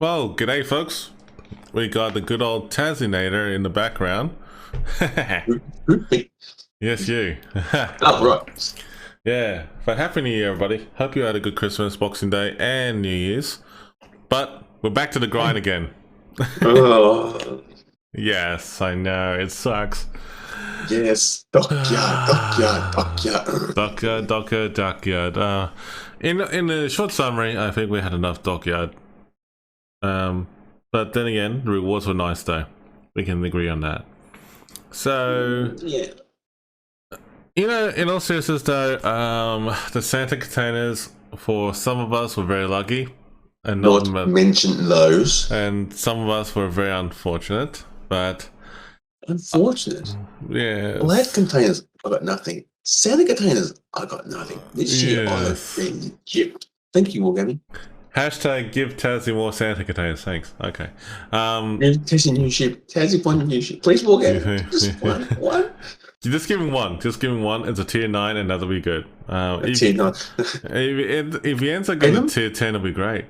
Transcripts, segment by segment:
Well, g'day folks. We got the good old Tasinator in the background. Recruitment. Yes, you. Oh, right. Yeah, but Happy New Year, everybody. Hope you had a good Christmas, Boxing Day, and New Year's. But we're back to the grind again. Oh, Yes, I know, it sucks. yes. Dockyard. Dockyard. In the short summary, I think we had enough Dockyard. But then again, the rewards were nice though. We can agree on that. So, Yeah. in all seriousness though, the Santa containers for some of us were very lucky, and Not mention those. and some of us were very unfortunate. But Unfortunate. yeah, Lad containers, I got nothing. Santa containers, I got nothing. This year, Yes. I've been gypped. Thank you, Wargaming. Hashtag give Tassie more Santa containers. Thanks. Okay. Testing new ship. Tassie one new ship. Please, Wargaming. Just one. Just give him one. Just give him one. It's a tier 9, and that'll be good. Tier 9. If he ends up getting a tier 10, it'll be great.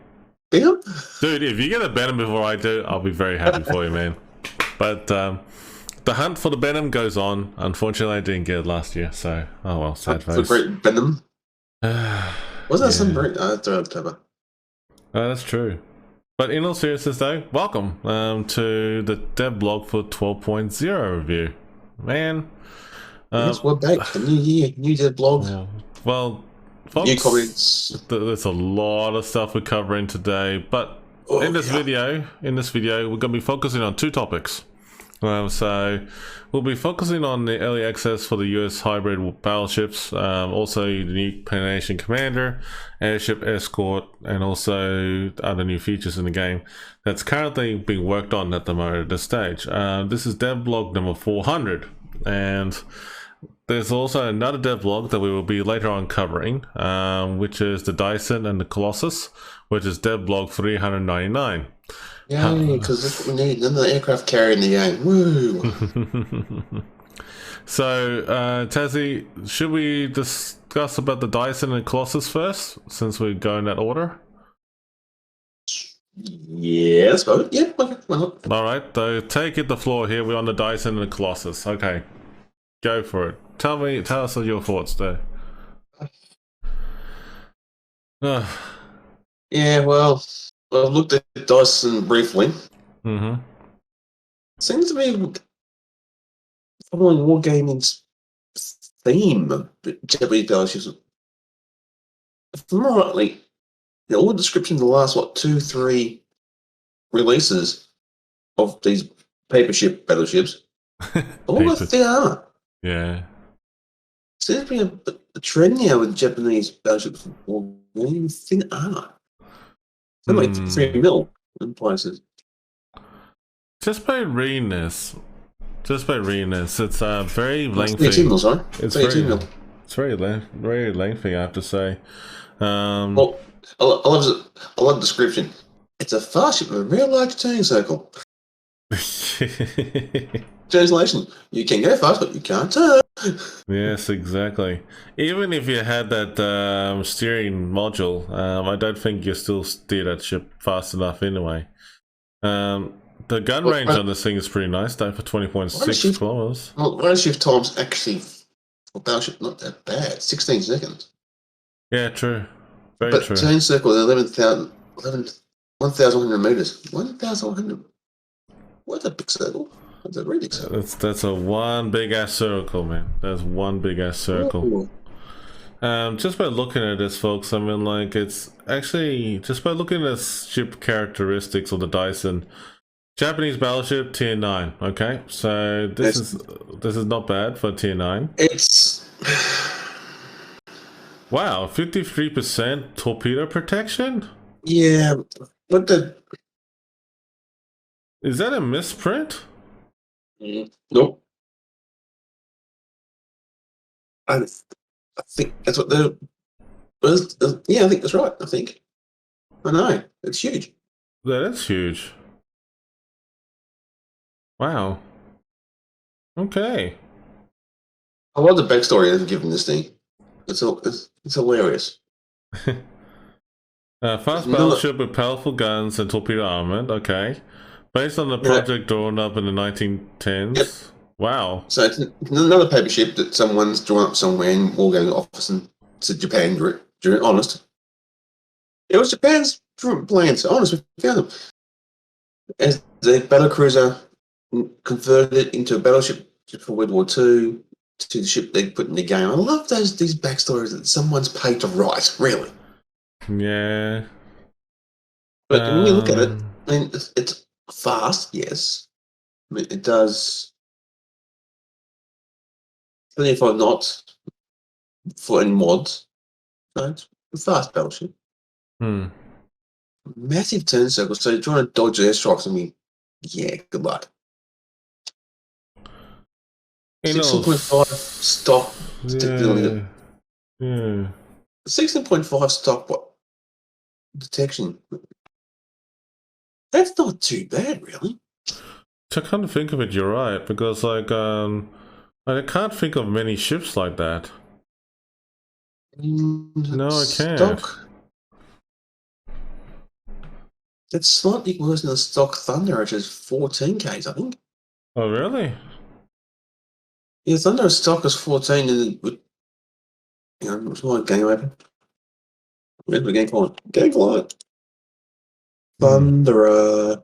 Venom? Dude, if you get a Venom before I do, I'll be very happy for you, man. But the hunt for the Venom goes on. Unfortunately, I didn't get it last year, so oh well, sad face. The great Venom. Wasn't that some great October? That's true. But in all seriousness, though, welcome to the dev blog for 12.0 review, man. Yes, we're back. A new year, new dev blog. Well, folks, new comments. There's a lot of stuff we're covering today, but in this video, we're going to be focusing on two topics. So we'll be focusing on the early access for the US hybrid battleships, also unique Nation Commander, Airship Escort, and also other new features in the game that's currently being worked on at the moment at this stage. This is devlog number 400, and there's also another devlog that we will be later on covering, which is the Daisen and the Colossus, which is devlog 399. Yeah, because that's what we need. Another aircraft carrier in the game. Woo! So, Tassie, should we discuss about the Daisen and Colossus first, since we go in that order? Yes, but yeah, okay, why not? All right, so take it the floor here. We're on the Daisen and the Colossus. Okay, go for it. Tell us your thoughts there. Yeah, well, I've looked at Daisen briefly. Mm-hmm. Seems to be following Wargaming's theme of Japanese battleships. If I'm rightly, all the descriptions of the last, 2-3 releases of these paper ship battleships, all got thin armor. Yeah. Seems to be a trend now with Japanese battleships Wargaming thin armor. They're like 3 mil in places. Just by reading this, it's very lengthy. 18 mil, sorry. It's 18 mil. It's very lengthy, I have to say. Well, I love the description. It's a fast ship with a real large turning circle. Translation: you can go fast, but you can't turn. Yes, exactly. Even if you had that steering module, I don't think you still steer that ship fast enough anyway. The gun range on this thing is pretty nice, though, for 20.6 kilometers. Well, run shift time's actually for battleship not that bad. 16 seconds. Yeah, true. Very but true. turning circle is 1,100 meters. 1,100. What a big circle. That's a really big circle. That's a one big ass circle, man. That's one big ass circle. Ooh. Just by looking at this, folks, I mean, like, it's actually just by looking at ship characteristics of the Daisen. Japanese battleship tier 9. Okay, so this is not bad for tier 9. It's wow, 53% torpedo protection. Yeah, but is that a misprint? Nope. I think that's what they're. Yeah, I think that's right. I know it's huge. That is huge. Wow. Okay. I love the backstory they've given this thing. It's hilarious. Fast Another, battleship with powerful guns and torpedo armament. Okay. Based on the you know, project drawn up in the yep. 1910s. Wow. So it's another paper ship that someone's drawn up somewhere in Wargaming office and to Japan during honest. It was Japan's plans. Honest, we found them. As the battlecruiser converted it into a battleship for World War II to the ship they put in the game. I love these backstories that someone's paid to write, really. Yeah. But when you look at it, I mean, it's fast, yes. I mean, it does 25 knots for any mods. So it's a fast battleship. Hmm. Massive turn circles, so you're trying to dodge airstrikes. I mean, yeah, good luck. 16.5 stock stability. Yeah. 16.5 stock detection. That's not too bad, really. To kind of think of it, you're right, because like I can't think of many ships like that. No, I can't. That's slightly worse than the stock Thunder, which is 14Ks, I think. Oh, really? Yeah, Thunder stock is 14, and what's my game open? Where's the game client? Game client. Thunder.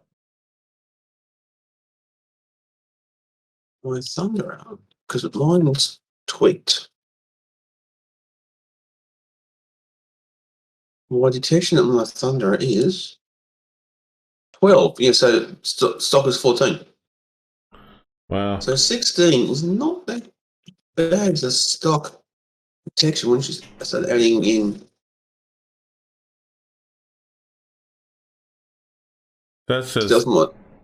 My Thunder, because mine's tweaked. My detection of my Thunder is 12. Yeah, so stock is 14. Wow. So 16 is not that bad as a stock detection when you start adding in. That's just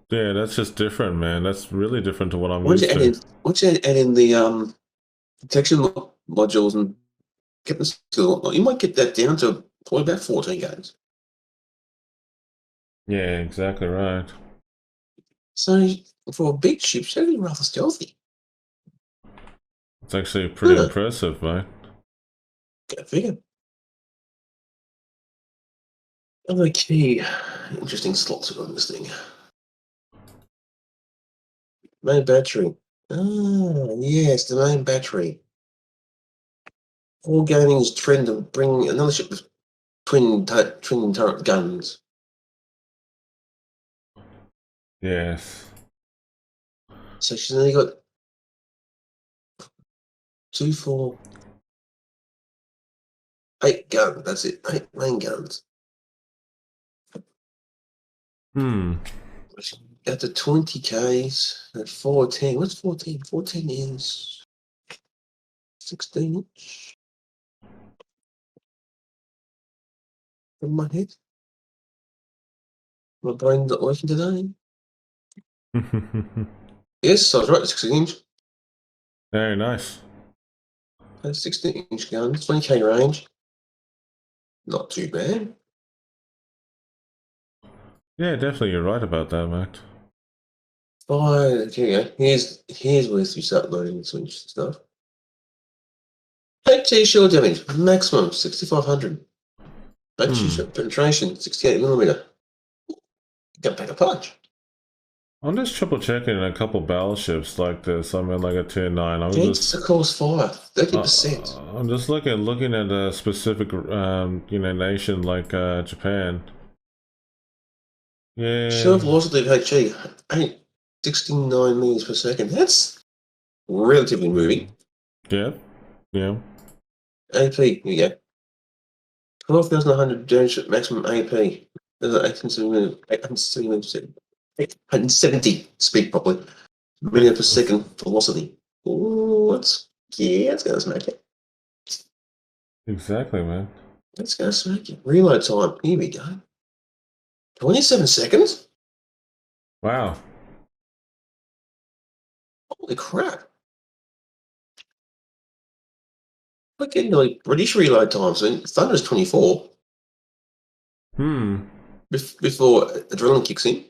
yeah, that's just different, man. That's really different to what I'm used to. Once you add in the detection modules and get the skill and whatnot, you might get that down to probably about 14 games. Yeah, exactly right. So for a big ship, it's actually rather stealthy. It's actually pretty impressive, right? Go figure. Other key interesting slots on this thing. Main battery. Ah, yes, the main battery. Wargaming's trend of bringing another ship with twin turret guns. Yes. So she's only got 2, 4, 8 guns. That's it. 8 main guns. At the 20Ks at 14. What's 14? 14 is 16 inch. In my head. My brain's not working today. Yes, I was right, 16 inch. Very nice. 16-inch gun, 20K range. Not too bad. Yeah, definitely you're right about that, mate. Oh, here you go. Here's where you start learning some interesting stuff. HT shield damage, maximum 6,500. HT shot penetration, 68mm. Got back a punch. I'm just triple checking a couple battleships like this. I mean, like a tier 9. Against the course fire, 30%. I'm just looking at a specific, nation like Japan. Yeah. Shield velocity of HE, 69 meters per second. That's relatively moving. Yeah. Yeah. AP, here you go. 12,100 damage at maximum AP. 870 speed properly. Meter per second velocity. Ooh, that's gonna smack it. Exactly, man. That's gonna smack it. Reload time. Here we go. 27 seconds? Wow. Holy crap. We're getting like British reload times. I mean, Thunder's 24. Before adrenaline kicks in.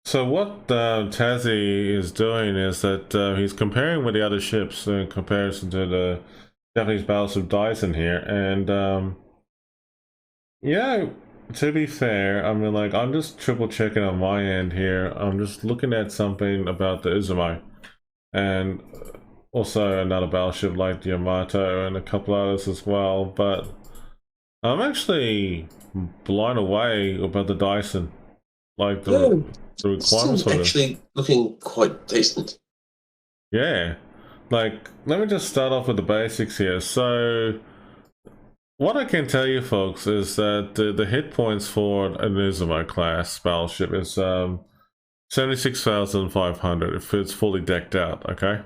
So what Tazzy is doing is that he's comparing with the other ships in comparison to the Japanese battleship Daisen here, and Yeah, to be fair, I mean, like, I'm just triple checking on my end here. I'm just looking at something about the Izumo, and also another battleship like the Yamato and a couple others as well, but I'm actually blown away about the Daisen, like Yeah, the this requirements seems for this. actually looking quite decent. Yeah, like, let me just start off with the basics here. So, what I can tell you, folks, is that the hit points for an Izumo class battleship is 76,500 if it's fully decked out, okay?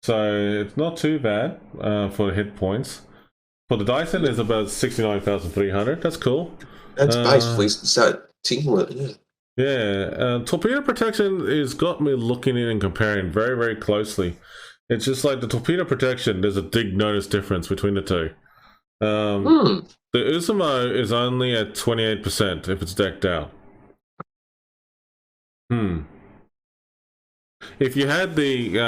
So it's not too bad for the hit points. For the Dyson, is about 69,300. That's cool. That's basically Uh, start thinking with it. yeah, torpedo protection is got me looking in and comparing very, very closely. It's just like the torpedo protection, there's a big notice difference between the two. Yeah. Um, the Uzumo is only at 28% if it's decked out. Hmm. If you had the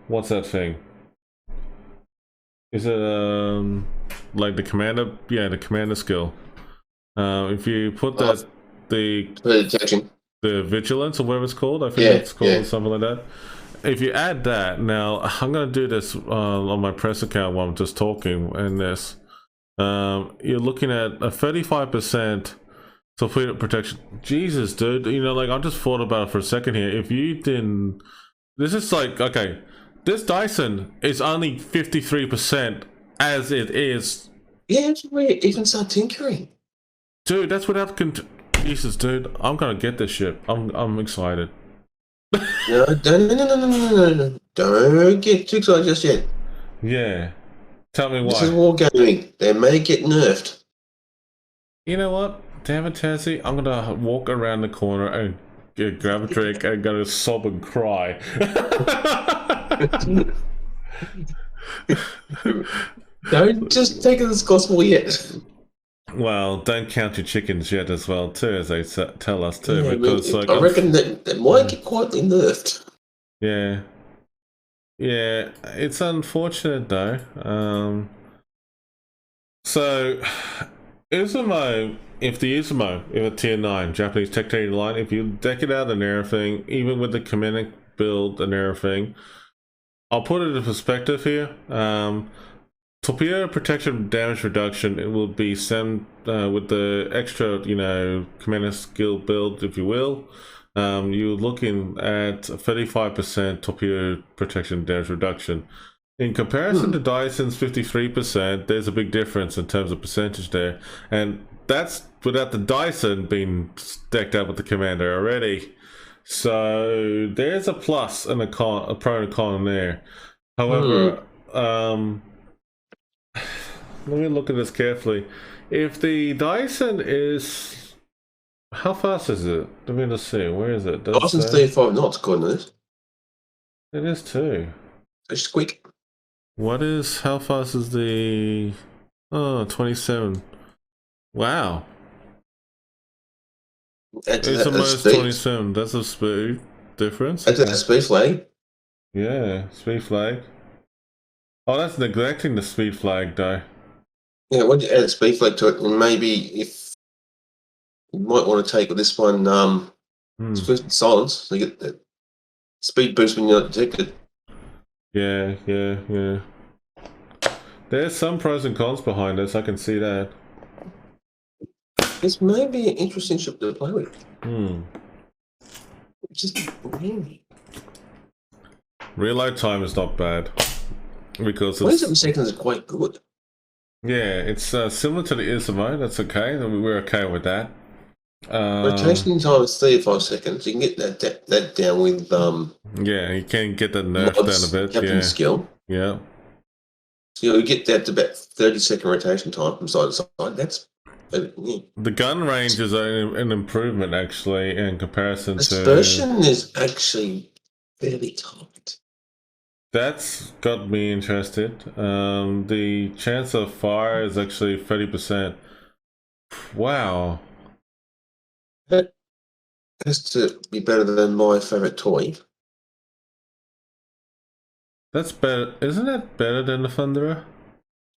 what's that thing? Is it like the commander? Yeah, the commander skill. If you put that the Protection. the vigilance or whatever it's called, I think Yeah, it's yeah. called something like that. If you add that, now I'm gonna do this on my press account while I'm just talking. And this, you're looking at a 35% torpedo protection. Jesus, dude, you know, like I just thought about it for a second here. If you didn't, this is like okay, this Dyson is only 53% as it is. Yeah, it's where you even start tinkering. Dude, that's without Jesus, dude. I'm gonna get this ship. I'm excited. No, no. Don't get too excited just yet. Yeah. Tell me This is why. wargaming. They may get nerfed. You know what? Damn it, Tassie. I'm gonna walk around the corner and grab a drink and gonna sob and cry. Don't just take it as gospel yet. Well, don't count your chickens yet as well, too, as they tell us, too, Yeah, because, like, I reckon that might get quietly nerfed. yeah. Yeah, it's unfortunate, though. So, Izumo, if the Izumo, if a tier 9 Japanese tech trade line, if you deck it out and everything, even with the Comedic build and everything, I'll put it in perspective here. Torpedo protection damage reduction, it will be sent with the extra, you know, commander skill build, if you will. You're looking at 35% torpedo protection damage reduction. In comparison to Dyson's 53%, there's a big difference in terms of percentage there. And that's without the Dyson being decked out with the commander already. So there's a plus and a con, a pro and a con there. However, let me look at this carefully. If the Dyson is, how fast is it? Let me just see. Where is it? Does it Dyson's say? 35 knots, according to this. It is too. It's quick. What is? How fast is the? Oh, 27. Wow. Add to It's that, almost speed. 27. That's a speed difference. Add to that speed flag. Yeah, speed flag. Oh, that's neglecting the speed flag though. Yeah, when you add a speed flag to it, and maybe if you might want to take this one, swift silence, so you get that speed boost when you're not detected. Yeah. There's some pros and cons behind this. I can see that. This may be an interesting ship to play with. Just really. Reload time is not bad because 27 it's, seconds is quite good. yeah, it's similar to the Izumo. That's okay. We're okay with that. Rotation time is 35 seconds. You can get that down with Yeah, you can get that nerf mods, down a bit. captain Yeah, skill. yeah. So you get that to about 30-second rotation time from side to side. That's yeah. The gun range is an improvement actually in comparison to. Dispersion is actually fairly tight. That's got me interested. The chance of fire is actually 30%. Wow. That has to be better than my favorite toy. That's better. Isn't that better than the Thunderer?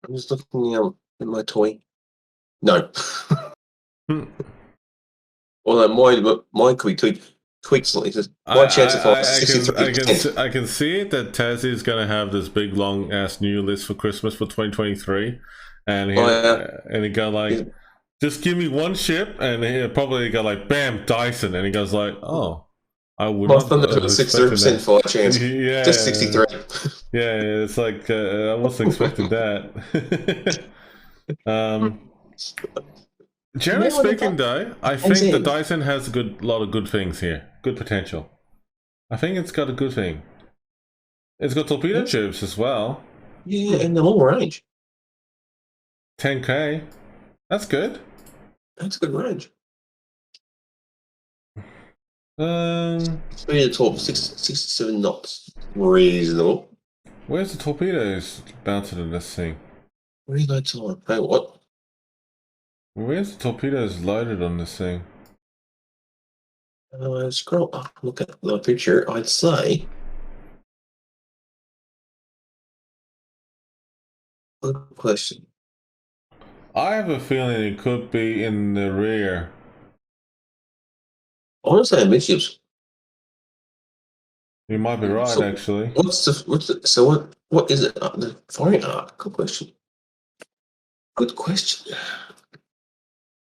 I'm just looking in my toy? No. Hmm. Although mine could be tweaked slightly. My chance of fire is 63%. I can see that Tazzy is going to have this big long ass new list for Christmas for 2023, and he go like, just give me one ship, and he'll probably go like, bam, Daisen, and he goes like, oh, I would not have expected 63% fire chance. Yeah, just 63. Yeah, it's like I wasn't expecting that. Generally speaking, though, I think the Daisen has a lot of good things here, good potential. I think it's got a good thing. It's got torpedo tubes as well. Yeah, and the long range. 10K. That's good. That's a good range. Speed of torp, 67 knots. Reasonable. Where's the torpedoes mounted in this thing? Reload time. Hey, what? Where's the torpedoes loaded on this thing? Scroll up, look at the picture. I'd say. Good question. I have a feeling it could be in the rear. I want to say midships. You might be right, actually. What is it? The firing arc? Good question. Good question.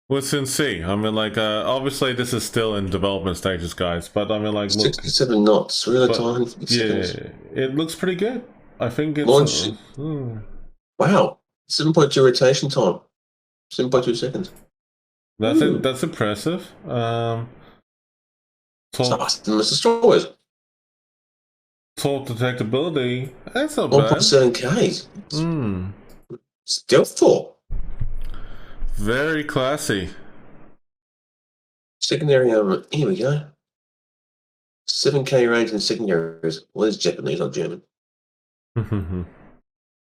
Well, it's in C. I mean, like, obviously this is still in development stages, guys. But I mean, like, look, 67 knots. Real time. Yeah, it looks pretty good. I think it's launch. Wow, 7.2 rotation time. 7.2 seconds. That's it. That's impressive. Destroyers. Torp detectability. That's not bad. 1.7K. Stealth torp. Very classy. Secondary armor. Here we go. 7K range in secondaries. Well, it's Japanese, not German.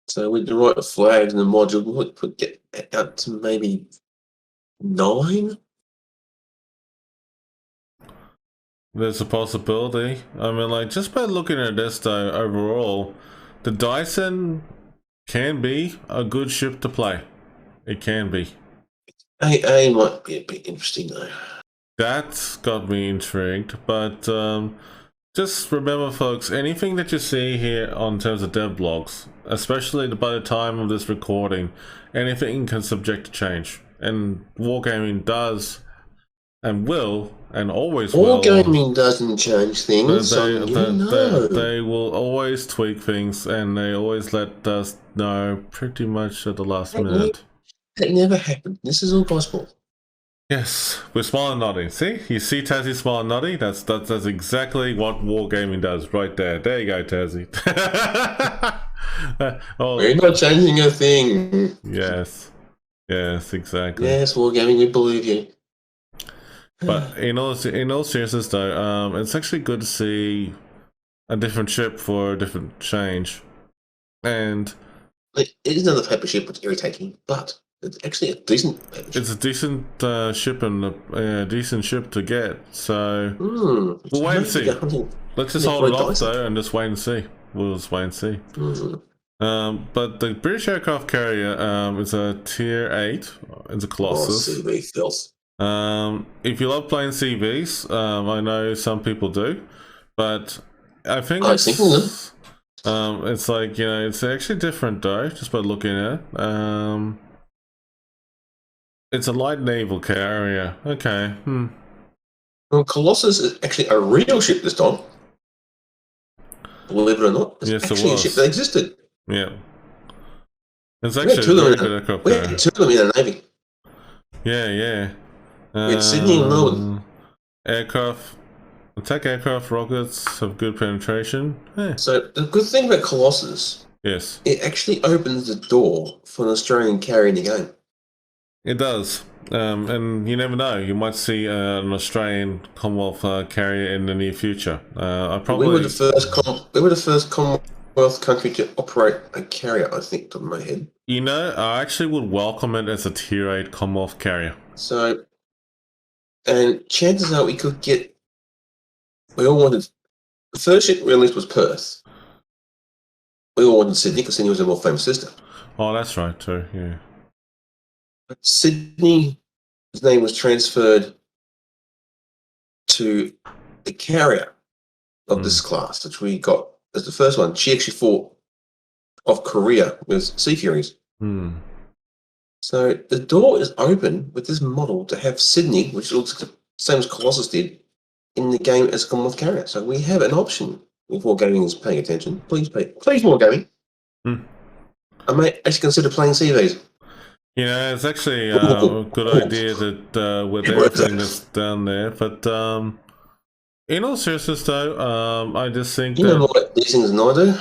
So with the right flags and the module, we could get out to maybe 9. There's a possibility. I mean, like, just by looking at this, though, overall, the Daisen can be a good ship to play. It can be. A might be a bit interesting, though. That's got me intrigued, but just remember, folks, anything that you see here on terms of dev blogs, especially by the time of this recording, anything can subject to change. And Wargaming does and will and always will. Wargaming doesn't change things. They will always tweak things, and they always let us know pretty much at the last minute. That never happened. This is all possible. Yes, we're smiling nodding. See? You see Tazzy smiling nodding? That's exactly what Wargaming does right there. There you go, Tazzy. We're not changing a thing. Yes. Yes, exactly. Yes, Wargaming, we believe you. But in all seriousness, though, it's actually good to see a different ship for a different change. And it is another paper ship, it's irritating, but it's actually a decent paper ship. It's a decent ship and a decent ship to get. So we'll wait and see. Let's just hold it off though, and just wait and see. We'll just wait and see. But the British aircraft carrier is a tier 8. It's a Colossus. CV filth. If you love playing CVs, I know some people do, but I think it's like, you know, it's actually different though, just by looking at it. It's a light naval carrier. Okay. Well, Colossus is actually a real ship this time. Believe it or not, it's actually a ship that existed. Yeah. It's actually a very good aircraft carrier. We had 2 of them in the Navy. Yeah. It's Sydney and Melbourne. Attack aircraft rockets have good penetration. So the good thing about Colossus, yes, it actually opens the door for an Australian carrier in the game. It does, and you never know. You might see an Australian Commonwealth carrier in the near future. We were the first Commonwealth country to operate a carrier, I think, top of my head. You know, I actually would welcome it as a tier 8 Commonwealth carrier. So, and chances are we could get. We all wanted. The first ship released was Perth. We all wanted Sydney because Sydney was a more famous sister. Oh, that's right too. Yeah. But Sydney's name was transferred to the carrier of this class, which we got as the first one. She actually fought off Korea with Sea Furies. So the door is open with this model to have Sydney, which looks the same as Colossus did, in the game as a Commonwealth carrier. So we have an option. If Wargaming is paying attention, please Wargaming. I may actually consider playing CVs. You know, it's actually a good idea that with everything that's down there. But in all seriousness, though, I just think you know what these things and I do.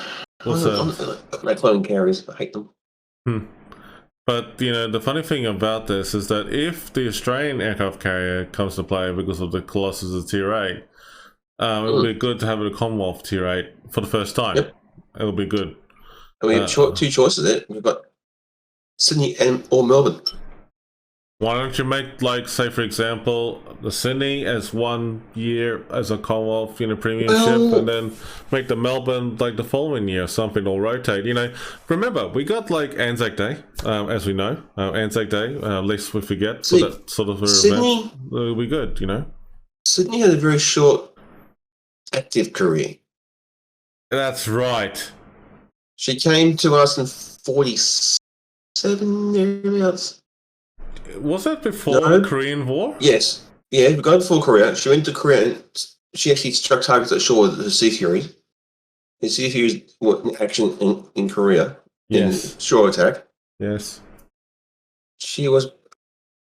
What's that? They clone carriers. I hate them. But you know, the funny thing about this is that if the Australian aircraft carrier comes to play because of the Colossus of Tier 8, it would be good to have a Commonwealth Tier 8 for the first time. Yep. It'll be good. And we have two choices there. We've got Sydney or Melbourne. Why don't you make, like, say for example, the Sydney as 1 year as a Commonwealth, you know, premium ship, and then make the Melbourne like the following year or something, or rotate. You know, remember we got like Anzac Day, as we know, Anzac Day. Lest we forget. See, for that sort of Sydney, event, it'll be good. You know, Sydney had a very short active career. That's right. She came to us in 47 thereabouts. Was that before the Korean War? Yes. Yeah, we got before Korea. She went to Korea and she actually struck targets at shore with the Sea Furies. The Sea Furies were in action in Korea. Yes. In shore attack. Yes. She was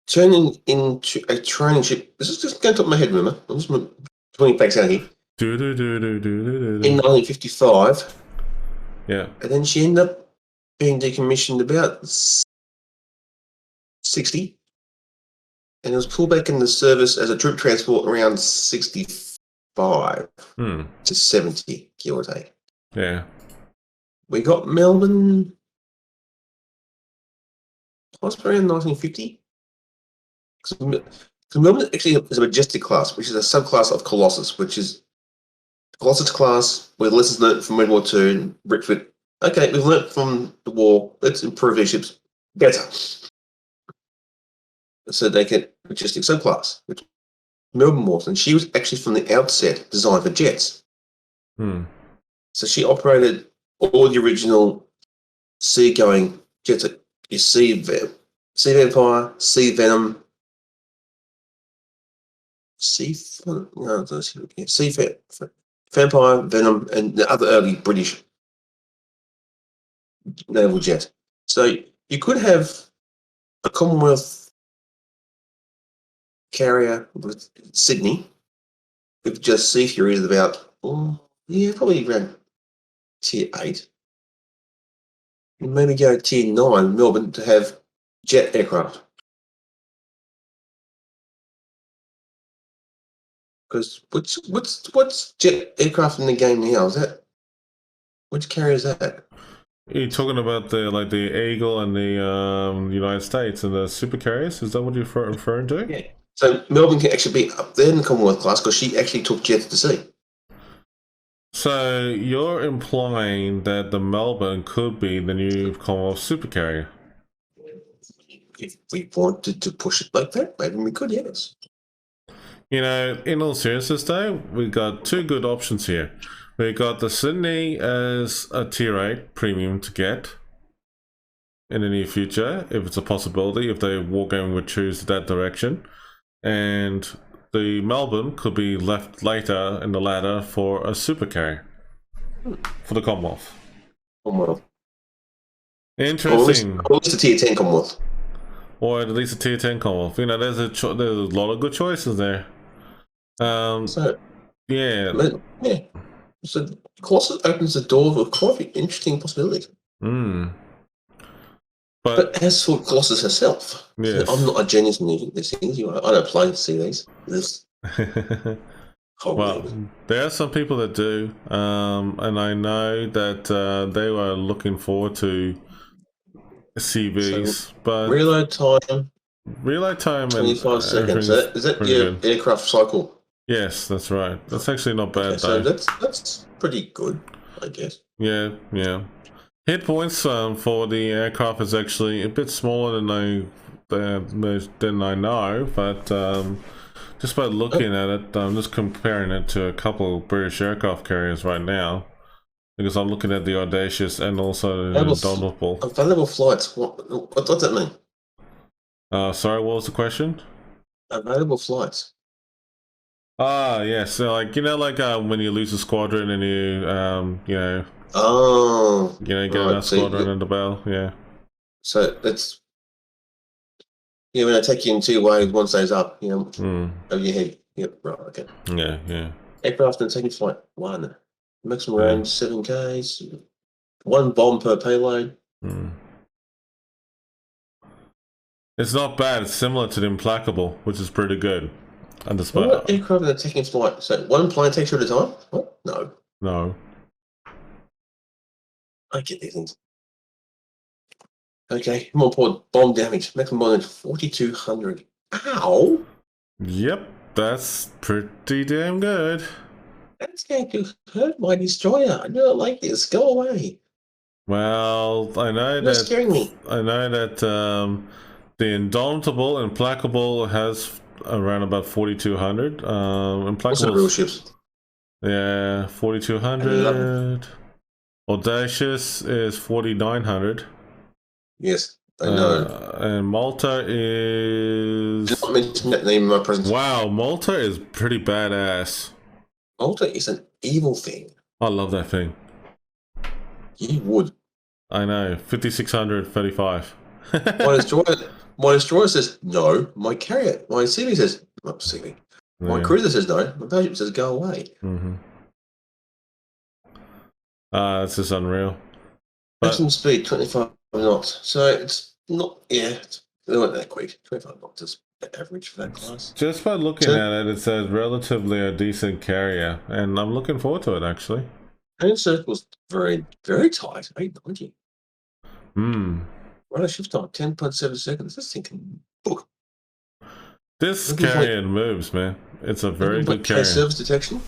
turning into a training ship. This is just going top of my head, remember? I'm just putting facts out here. In 1955. Yeah. And then she ended up being decommissioned about 60. And it was pulled back into service as a troop transport around 65 to 70, give or take. Yeah. We got Melbourne possibly around 1950. Because Melbourne actually is a majestic class, which is a subclass of Colossus, which is Colossus class with lessons learned from World War II and Recruitment. Okay, we've learned from the war. Let's improve these ships better. So they get majestic subclass, which Melbourne was, and she was actually from the outset designed for jets. So she operated all the original sea-going jets, Sea Vampire, Sea Venom, Sea Vampire, Venom, and the other early British naval jet. So you could have a Commonwealth carrier with Sydney with just Sea Furies about, probably around Tier 8. And maybe go Tier 9, Melbourne, to have jet aircraft. Because what's jet aircraft in the game now? Is that which carrier is that? You're talking about the Eagle and the United States and the super carriers? Is that what you're referring to? Yeah. So Melbourne can actually be up there in the Commonwealth class because she actually took jets to sea. So you're implying that the Melbourne could be the new Commonwealth supercarrier? If we wanted to push it like that, maybe we could, yes. You know, in all seriousness though, we've got two good options here. We've got the Sydney as a Tier 8 premium to get in the near future, if it's a possibility, if the Wargaming would choose that direction. And the Melbourne could be left later in the ladder for a supercarrier for the Commonwealth. Interesting. Or at least a Tier 10 Commonwealth. Or at least a Tier 10 Commonwealth. You know, there's a lot of good choices there. So Colossus opens the door for quite interesting possibilities. But as for Colossus herself, yes. I'm not a genius in these things. I don't play to see these. Well, there are some people that do, and I know that they were looking forward to CVs. So, but reload time, 25 seconds. Is that your aircraft cycle? Yes, that's right. That's actually not bad. So that's pretty good, I guess. Yeah. Hit points for the aircraft is actually a bit smaller than I than I know, but just by looking at it, I'm just comparing it to a couple of British aircraft carriers right now, because I'm looking at the Audacious and also the Indomitable. Available flights. What does that mean? Sorry, what was the question? Available flights. Ah, yeah. So, like, like when you lose a squadron and you get another squadron under the bell. Yeah. So it's when I take you in 2 waves, one stays up. Over your head. Yep. Right. Okay. Yeah. Aircraft and taking flight 1. Maximum range 7 Ks. 1 bomb per payload. It's not bad. It's similar to the Implacable, which is pretty good. What aircraft are taking flight? So 1 plane takes you at a time? What? No. I get these things. Okay. More important. Bomb damage. Maximum bomb damage 4,200. Ow! Yep. That's pretty damn good. That's going to hurt my destroyer. I do not like this. Go away. Well, I know You're scaring me. I know that the Indomitable and Implacable has around about 4,200. Implacable. Real ships. Yeah, 4,200. Audacious is 4,900. Yes, I know. And Malta is. Did not mention that name in my presence. Wow, Malta is pretty badass. Malta is an evil thing. I love that thing. You would. I know. 5,635. My destroyer says no. My carrier, my CV says not CV. My cruiser says no. My battleship says go away. It's just unreal. Maximum speed 25 knots. So it's not. Yeah, they weren't that quick. 25 knots is average for that class. Just by looking at it, it says relatively a decent carrier, and I'm looking forward to it actually. And circle's very, very tight. 890. Rudder shift time 10.7 seconds. This thing can book. This carrier moves, man. It's a very good carrier. Service detection.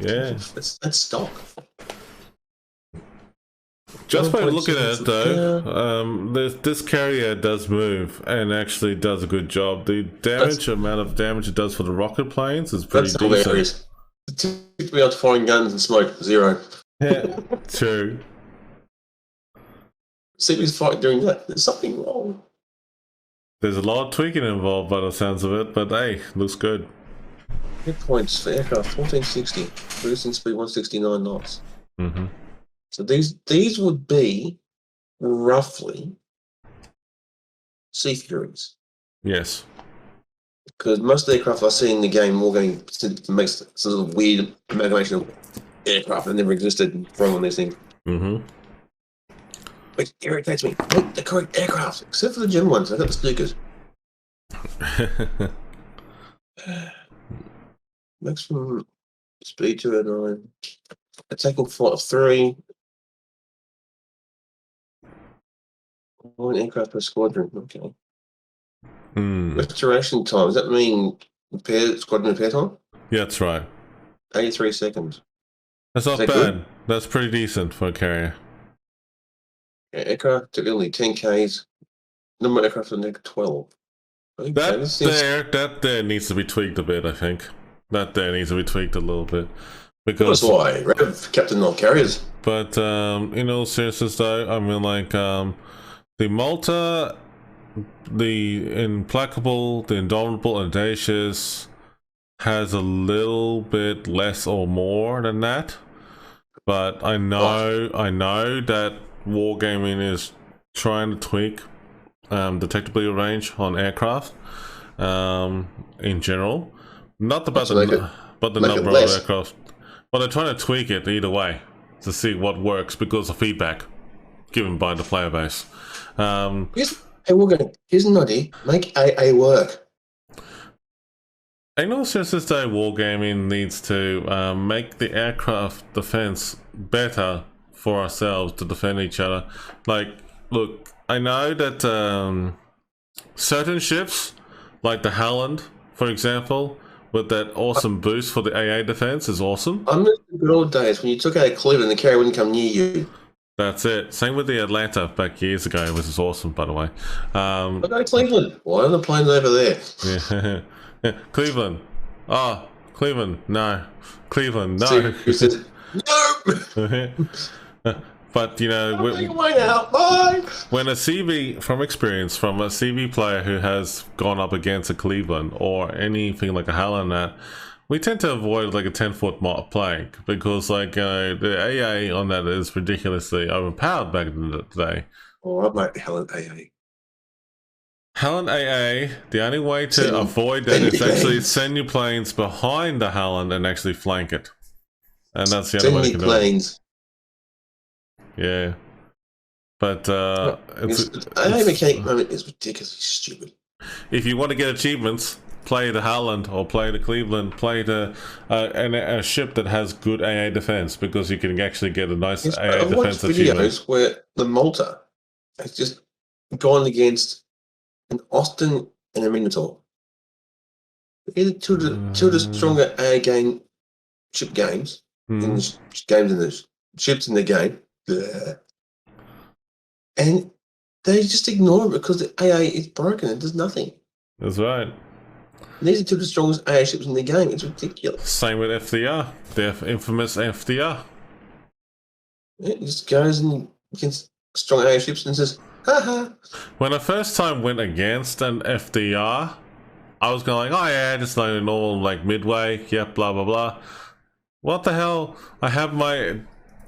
Yeah, that's stock. Just by looking at it, though, this carrier does move and actually does a good job. The amount of damage it does for the rocket planes is pretty decent. Typically out firing guns and smoke 0. Yeah, true. CB's fighting doing that. There's something wrong. There's a lot of tweaking involved by the sounds of it, but hey, looks good. Hit points for aircraft 1460, cruising speed 169 knots. So these would be roughly Sea Furies. Yes. Because most of the aircraft I see in the game all going to make sort of weird amalgamation of aircraft that never existed and throwing on these things. Which irritates me. Look, the correct aircraft, except for the German ones. I got the stickers. Maximum speed 209. Attacking flight of 3. 1 aircraft per squadron. Okay. Restoration time. Does that mean squadron repair time? Yeah, that's right. 83 seconds. That's not bad. Good? That's pretty decent for a carrier. Yeah, aircraft took only 10 Ks. Number of aircraft are 12. That there needs to be tweaked a bit, I think. That there needs to be tweaked a little bit. Because that's why Rev Captain all carriers. But in all seriousness though, I mean like the Malta, the Implacable, the Indomitable, and Audacious has a little bit less or more than that. But I know that Wargaming is trying to tweak detectability range on aircraft in general. Not about the number of aircraft. But they're trying to tweak it either way to see what works because of feedback given by the player base. Here's an idea. Make AA work. In all seriousness though, Wargaming needs to make the aircraft defense better for ourselves to defend each other. Like, look, I know that certain ships, like the Howland, for example, with that awesome boost for the AA defense is awesome. I miss the good old days when you took out a Cleveland and the carrier wouldn't come near you. That's it. Same with the Atlanta back years ago, which is awesome, by the way. I go to Cleveland. Why are the planes over there? Yeah. Yeah. Cleveland. Oh, Cleveland. No. Cleveland. No. See who says, no! But, you know, I'm going away now. Bye! when a CV, from experience, from a CV player who has gone up against a Cleveland or anything like a Howland that, we tend to avoid like a 10-foot plank because like the AA on that is ridiculously overpowered back in the day. Oh, I like Helen AA. Howland AA, the only way to avoid that is actually send your planes behind the Howland and actually flank it. And that's the only way to do it. Yeah. But AA mechanic moment is ridiculously stupid. If you want to get achievements, play the Howland or play the Cleveland, play the a ship that has good AA defense because you can actually get a nice AA defense achievement. I've watched videos where the Malta has just gone against an Austin and a Minotaur. Either two of the stronger AA ship games in the games in the ships in the game, and they just ignore it because the AA is broken. It does nothing. That's right. These are two of the strongest AA ships in the game. It's ridiculous. Same with FDR, the infamous FDR. It just goes and against strong AA ships and says, haha. When I first time went against an FDR, I was going, oh yeah, just like a normal like midway, yep, blah blah blah. What the hell? I have my,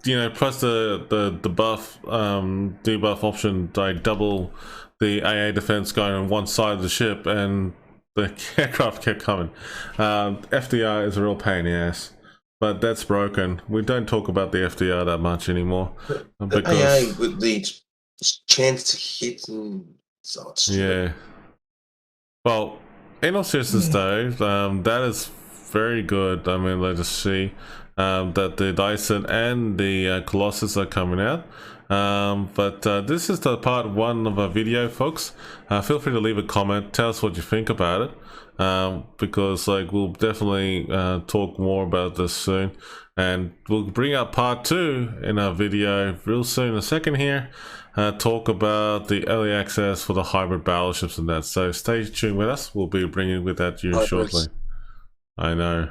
you know, plus the buff, debuff option, I double the AA defense going on one side of the ship, and the aircraft kept coming. FDR is a real pain in the ass, but that's broken. We don't talk about the FDR that much anymore. The AA with the chance to hit and such. Yeah. Well, in all seriousness though, that is very good. I mean, let's just see that the Daisen and the Colossus are coming out. But this is the part 1 of our video, folks. Feel free to leave a comment, tell us what you think about it, because like we'll definitely talk more about this soon, and we'll bring up part 2 in our video real soon in a second here, talk about the early access for the hybrid battleships and that. So stay tuned with us, we'll be bringing with that to you shortly. I know.